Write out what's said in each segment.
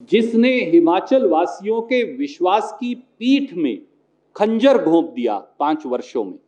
जिसने हिमाचल वासियों के विश्वास की पीठ में खंजर घोंप दिया 5 वर्षों में,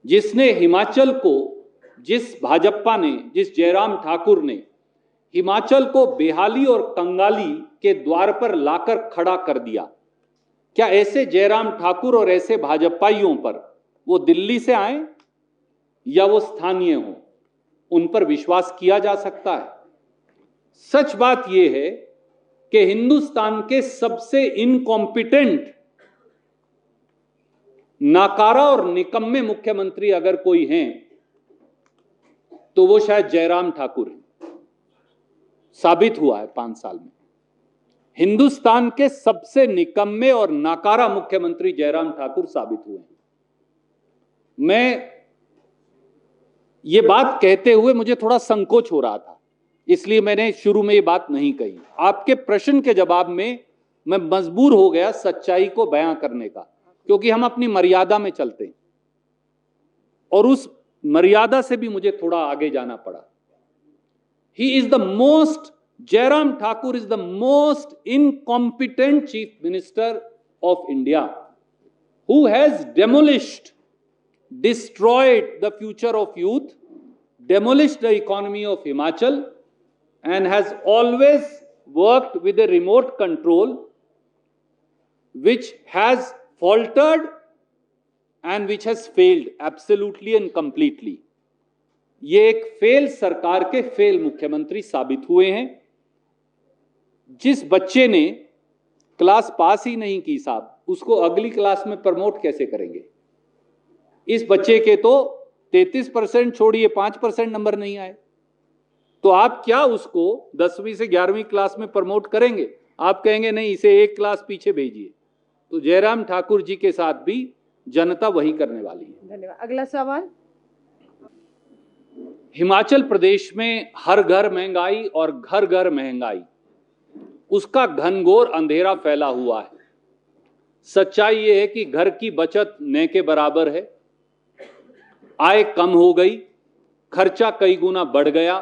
जिसने हिमाचल को, जिस भाजपा ने, जिस जयराम ठाकुर ने हिमाचल को बेहाली और कंगाली के द्वार पर लाकर खड़ा कर दिया, क्या ऐसे जयराम ठाकुर और ऐसे भाजपाइयों पर, वो दिल्ली से आए या वो स्थानीय हो, उन पर विश्वास किया जा सकता है? सच बात यह है कि हिंदुस्तान के सबसे इनकॉम्पिटेंट, नाकारा और निकम्मे मुख्यमंत्री अगर कोई हैं तो वो शायद जयराम ठाकुर हैं। साबित हुआ है 5 साल में हिंदुस्तान के सबसे निकम्मे और नाकारा मुख्यमंत्री जयराम ठाकुर साबित हुए हैं। मैं ये बात कहते हुए मुझे थोड़ा संकोच हो रहा था, इसलिए मैंने शुरू में ये बात नहीं कही। आपके प्रश्न के जवाब में मैं मजबूर हो गया सच्चाई को बयां करने का, क्योंकि हम अपनी मर्यादा में चलते हैं और उस मर्यादा से भी मुझे थोड़ा आगे जाना पड़ा। Jairam Thakur is the most incompetent chief minister of India, who has destroyed the future of youth, demolished the economy of Himachal, and has always worked with a remote control which has faltered and which has failed absolutely and completely. ये एक fail सरकार के fail मुख्यमंत्री साबित हुए हैं। जिस बच्चे ने क्लास पास ही नहीं की साहब, उसको अगली क्लास में प्रमोट कैसे करेंगे? इस बच्चे के तो 33% छोड़िए 5% नंबर नहीं आए, तो आप क्या उसको 10वीं से 11वीं क्लास में प्रमोट करेंगे? आप कहेंगे नहीं, इसे एक क्लास पीछे भेजिए। तो जयराम ठाकुर जी के साथ भी जनता वही करने वाली है। धन्यवाद। अगला सवाल। हिमाचल प्रदेश में हर घर महंगाई और घर घर महंगाई, उसका घनघोर अंधेरा फैला हुआ है। सच्चाई यह है कि घर की बचत न के बराबर है, आय कम हो गई, खर्चा कई गुना बढ़ गया।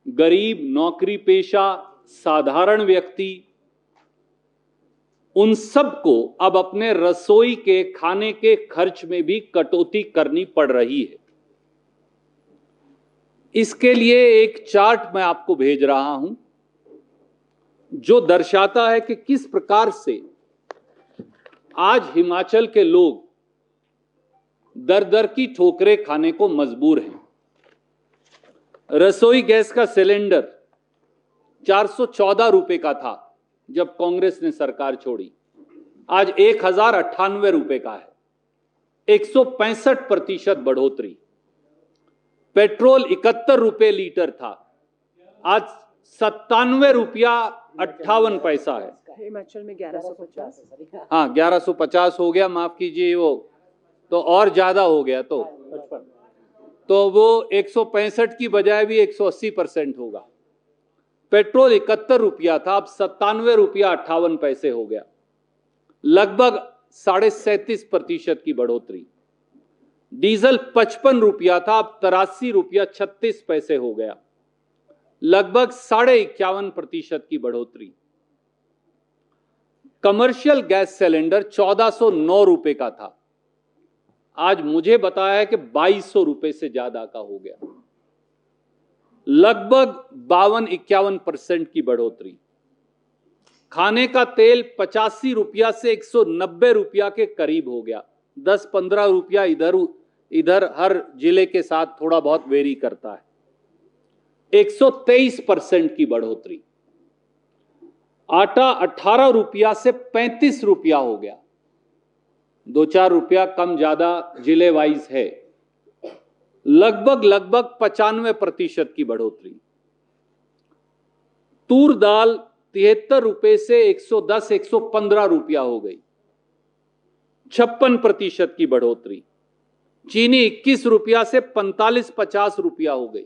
गरीब, नौकरी पेशा, साधारण व्यक्ति, उन सबको अब अपने रसोई के खाने के खर्च में भी कटौती करनी पड़ रही है। इसके लिए एक चार्ट मैं आपको भेज रहा हूं जो दर्शाता है कि किस प्रकार से आज हिमाचल के लोग दर दर की ठोकरें खाने को मजबूर हैं। रसोई गैस का सिलेंडर 414 रुपए का था जब कांग्रेस ने सरकार छोड़ी, आज 1098 रुपए का है, 165% बढ़ोतरी। पेट्रोल 71 रुपए लीटर था, आज 97 रुपया 58 पैसा है। हिमाचल में 1150। हाँ, 1150 हो गया, माफ कीजिए, वो तो और ज्यादा हो गया, तो वो 165 की बजाय भी 180% होगा। पेट्रोल 71 रुपया था, अब 97 रुपया 58 पैसे हो गया, लगभग 37.5% की बढ़ोतरी। डीजल 55 रुपया था, अब 83 रुपया 36 पैसे हो गया, लगभग 51.5% की बढ़ोतरी। कमर्शियल गैस सिलेंडर 1409 रुपए का था, आज मुझे बताया है कि 2200 रुपए से ज्यादा का हो गया, लगभग 52-51% की बढ़ोतरी। खाने का तेल 85 रुपया से 190 रुपया के करीब हो गया, 10-15 रुपया इधर हर जिले के साथ थोड़ा बहुत वेरी करता है। 123% की बढ़ोतरी। आटा 18 रुपया से 35 रुपया हो गया, 2-4 रुपया कम ज्यादा जिले वाइज है, लगभग 95% की बढ़ोतरी। तूर दाल 73 रुपए से 110-115 रुपया हो गई, 56% की बढ़ोतरी। चीनी 21 रुपया से 45-50 रुपया हो गई,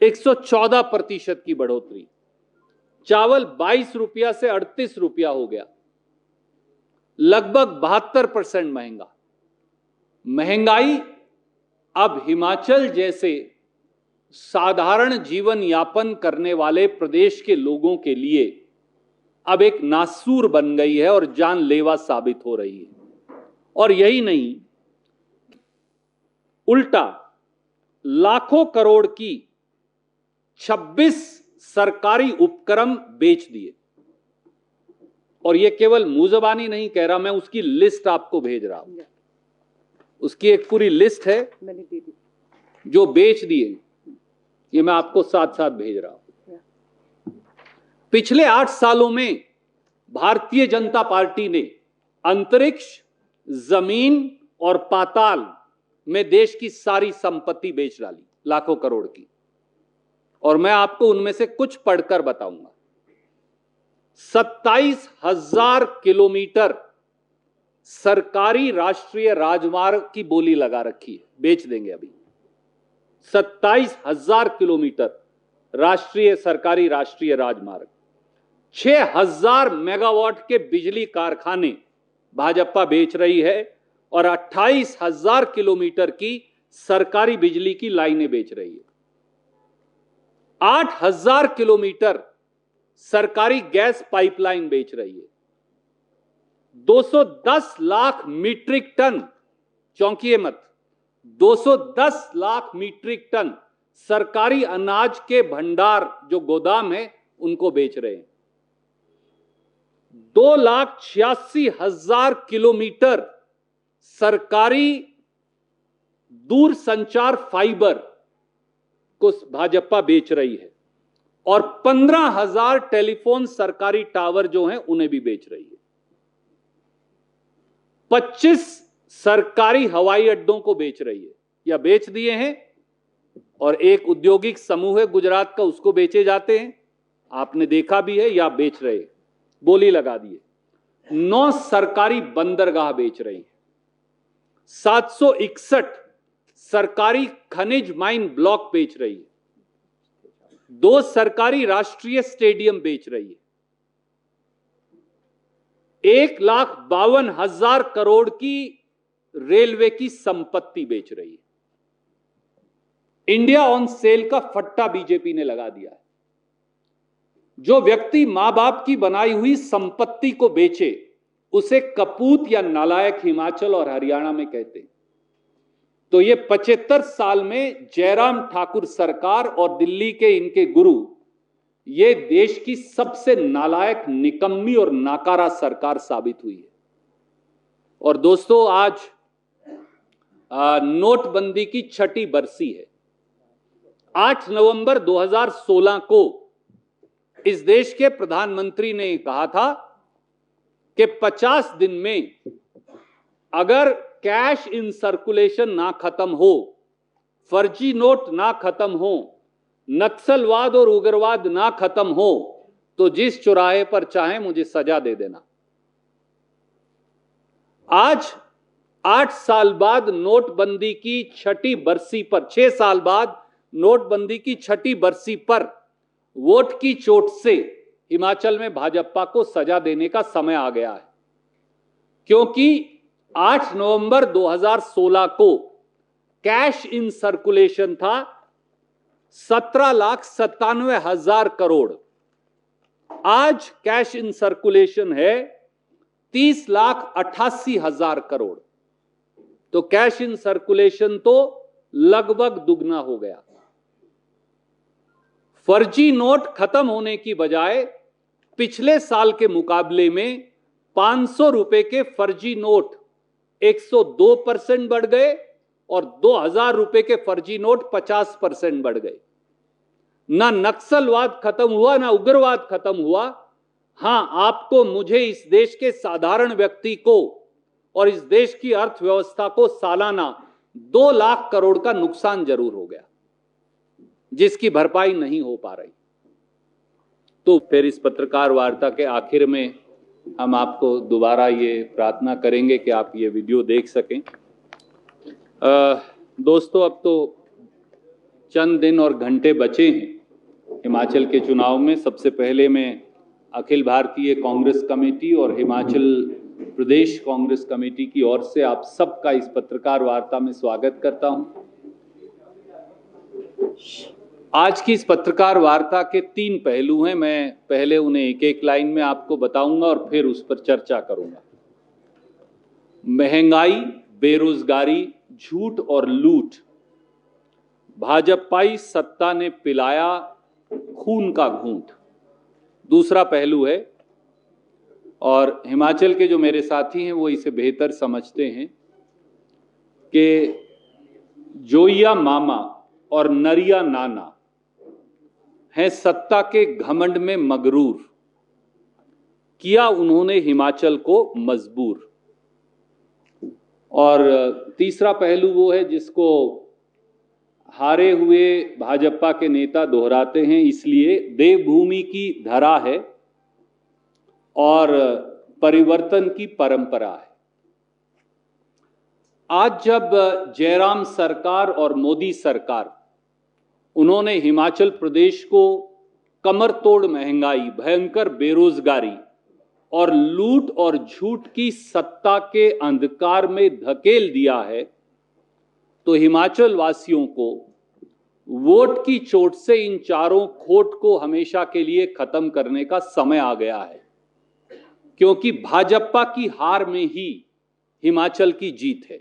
114% की बढ़ोतरी। चावल 22 रुपया से 38 रुपया हो गया, लगभग 72% महंगाई अब हिमाचल जैसे साधारण जीवन यापन करने वाले प्रदेश के लोगों के लिए अब एक नासूर बन गई है और जानलेवा साबित हो रही है। और यही नहीं, उल्टा लाखों करोड़ की 26 सरकारी उपक्रम बेच दिए। और यह केवल मुंह ज़बानी नहीं कह रहा, मैं उसकी लिस्ट आपको भेज रहा हूं। उसकी एक पूरी लिस्ट है जो बेच दिए, ये मैं आपको साथ साथ भेज रहा हूं। पिछले 8 सालों में भारतीय जनता पार्टी ने अंतरिक्ष, जमीन और पाताल में देश की सारी संपत्ति बेच डाली, लाखों करोड़ की। और मैं आपको उनमें से कुछ पढ़कर बताऊंगा। 27,000 किलोमीटर सरकारी राष्ट्रीय राजमार्ग की बोली लगा रखी है, बेच देंगे अभी। 27,000 किलोमीटर सरकारी राष्ट्रीय राजमार्ग, 6,000 मेगावाट के बिजली कारखाने भाजपा बेच रही है और 28,000 किलोमीटर की सरकारी बिजली की लाइनें बेच रही है। 8,000 किलोमीटर सरकारी गैस पाइपलाइन बेच रही है। 210 लाख मीट्रिक टन, चौंकिए मत, 210 लाख मीट्रिक टन सरकारी अनाज के भंडार जो गोदाम है उनको बेच रहे हैं। 2,86,000 किलोमीटर सरकारी दूरसंचार फाइबर को भाजपा बेच रही है और 15,000 टेलीफोन सरकारी टावर जो हैं उन्हें भी बेच रही है। 25 सरकारी हवाई अड्डों को बेच रही है या बेच दिए हैं, और एक औद्योगिक समूह है गुजरात का, उसको बेचे जाते हैं, आपने देखा भी है, या बेच रहे, बोली लगा दिए। 9 सरकारी बंदरगाह बेच रही है। 761 सरकारी खनिज माइन ब्लॉक बेच रही है। 2 सरकारी राष्ट्रीय स्टेडियम बेच रही है। 1,52,000 करोड़ की रेलवे की संपत्ति बेच रही है। इंडिया ऑन सेल का फट्टा बीजेपी ने लगा दिया है। जो व्यक्ति मां बाप की बनाई हुई संपत्ति को बेचे उसे कपूत या नालायक हिमाचल और हरियाणा में कहते हैं। तो ये 75 साल में जयराम ठाकुर सरकार और दिल्ली के इनके गुरु, ये देश की सबसे नालायक, निकम्मी और नाकारा सरकार साबित हुई है। और दोस्तों, आज नोटबंदी की 6ठी बरसी है। 8 नवंबर 2016 को इस देश के प्रधानमंत्री ने कहा था कि 50 दिन में अगर कैश इन सर्कुलेशन ना खत्म हो, फर्जी नोट ना खत्म हो, नक्सलवाद और उग्रवाद ना खत्म हो, तो जिस चौराहे पर चाहे मुझे सजा दे देना। आज 8 साल बाद नोटबंदी की 6ठी बरसी पर, 6 साल बाद नोटबंदी की 6ठी बरसी पर वोट की चोट से हिमाचल में भाजपा को सजा देने का समय आ गया है। क्योंकि 8 नवंबर 2016 को कैश इन सर्कुलेशन था 17,97,000 करोड़। आज कैश इन सर्कुलेशन है 30,88,000 करोड़। तो कैश इन सर्कुलेशन तो लगभग दुगना हो गया। फर्जी नोट खत्म होने की बजाय पिछले साल के मुकाबले में 500 रुपए के फर्जी नोट 102% बढ़ गए और 2,000 रुपए के फर्जी नोट 50% बढ़ गए। ना नक्सलवाद खत्म हुआ, ना उग्रवाद खत्म हुआ। हां, आपको, मुझे, इस देश के साधारण व्यक्ति को और इस देश की अर्थव्यवस्था को सालाना 2 लाख करोड़ का नुकसान जरूर हो गया, जिसकी भरपाई नहीं हो पा रही। तो फिर इस पत्रकार वार्ता के आखिर में हम आपको दोबारा ये प्रार्थना करेंगे कि आप ये वीडियो देख सकें। दोस्तों, अब तो चंद दिन और घंटे बचे हैं हिमाचल के चुनाव में। सबसे पहले मैं अखिल भारतीय कांग्रेस कमेटी और हिमाचल प्रदेश कांग्रेस कमेटी की ओर से आप सबका इस पत्रकार वार्ता में स्वागत करता हूं। आज की इस पत्रकार वार्ता के 3 पहलू हैं। मैं पहले उन्हें एक एक लाइन में आपको बताऊंगा और फिर उस पर चर्चा करूंगा। महंगाई, बेरोजगारी, झूठ और लूट, भाजपाई सत्ता ने पिलाया खून का घूंट, दूसरा पहलू है। और हिमाचल के जो मेरे साथी हैं वो इसे बेहतर समझते हैं कि जोइया मामा और नरिया नाना हैं सत्ता के घमंड में मगरूर, किया उन्होंने हिमाचल को मजबूर। और तीसरा पहलू वो है जिसको हारे हुए भाजपा के नेता दोहराते हैं, इसलिए देवभूमि की धरा है और परिवर्तन की परंपरा है। आज जब जयराम सरकार और मोदी सरकार उन्होंने हिमाचल प्रदेश को कमर तोड़ महंगाई, भयंकर बेरोजगारी और लूट और झूठ की सत्ता के अंधकार में धकेल दिया है, तो हिमाचल वासियों को वोट की चोट से इन चारों खोट को हमेशा के लिए खत्म करने का समय आ गया है, क्योंकि भाजपा की हार में ही हिमाचल की जीत है।